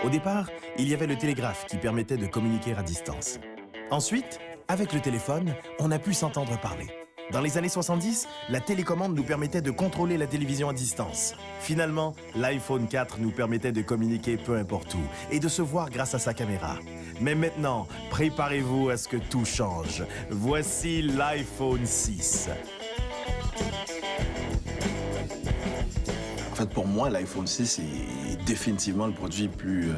Au départ, il y avait le télégraphe qui permettait de communiquer à distance. Ensuite, avec le téléphone, on a pu s'entendre parler. Dans les années 70, la télécommande nous permettait de contrôler la télévision à distance. Finalement, l'iPhone 4 nous permettait de communiquer peu importe où et de se voir grâce à sa caméra. Mais maintenant, préparez-vous à ce que tout change. Voici l'iPhone 6. En fait, pour moi, l'iPhone 6 est définitivement le produit plus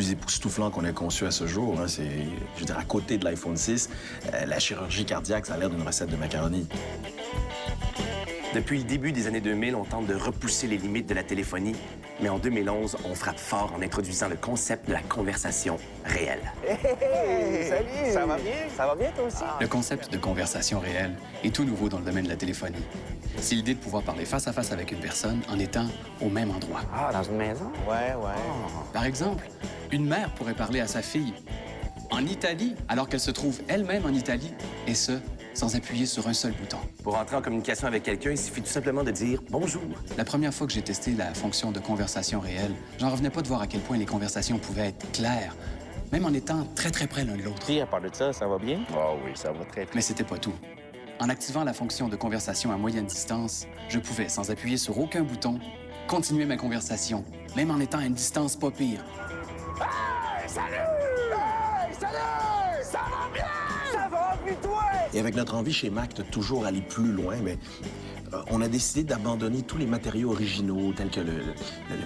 époustouflant qu'on ait conçu à ce jour. Hein. Je veux dire, à côté de l'iPhone 6, la chirurgie cardiaque, ça a l'air d'une recette de macaroni. Depuis le début des années 2000, on tente de repousser les limites de la téléphonie, mais en 2011, on frappe fort en introduisant le concept de la conversation réelle. Hey, salut! Ça va bien? Ça va bien, toi aussi? Le concept de conversation réelle est tout nouveau dans le domaine de la téléphonie. C'est l'idée de pouvoir parler face à face avec une personne en étant au même endroit. Ah, dans une maison? Ouais. Par exemple, une mère pourrait parler à sa fille en Italie alors qu'elle se trouve elle-même en Italie, et ce, sans appuyer sur un seul bouton. Pour entrer en communication avec quelqu'un, il suffit tout simplement de dire « bonjour ». La première fois que j'ai testé la fonction de conversation réelle, j'en revenais pas de voir à quel point les conversations pouvaient être claires, même en étant très près l'un de l'autre. Puis, à part de ça va bien? Ah oui, ça va très. Mais c'était pas tout. En activant la fonction de conversation à moyenne distance, je pouvais, sans appuyer sur aucun bouton, continuer ma conversation, même en étant à une distance pas pire. Hey, salut! Hey, salut! Ça va bien? Ça va, puis toi? Et avec notre envie chez Mac de toujours aller plus loin, mais on a décidé d'abandonner tous les matériaux originaux, tels que le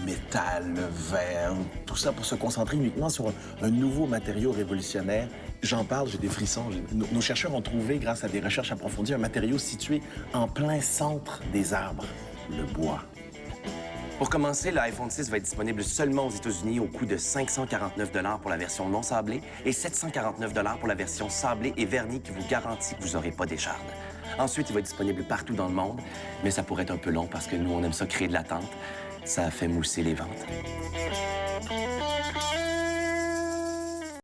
métal, le verre, tout ça pour se concentrer uniquement sur un nouveau matériau révolutionnaire. J'en parle, j'ai des frissons. Nos chercheurs ont trouvé, grâce à des recherches approfondies, un matériau situé en plein centre des arbres, le bois. Pour commencer, l'iPhone 6 va être disponible seulement aux États-Unis au coût de 549 $ pour la version non sablée et 749 $ pour la version sablée et vernie qui vous garantit que vous n'aurez pas d'écharde. Ensuite, il va être disponible partout dans le monde, mais ça pourrait être un peu long parce que nous, on aime ça créer de l'attente. Ça fait mousser les ventes.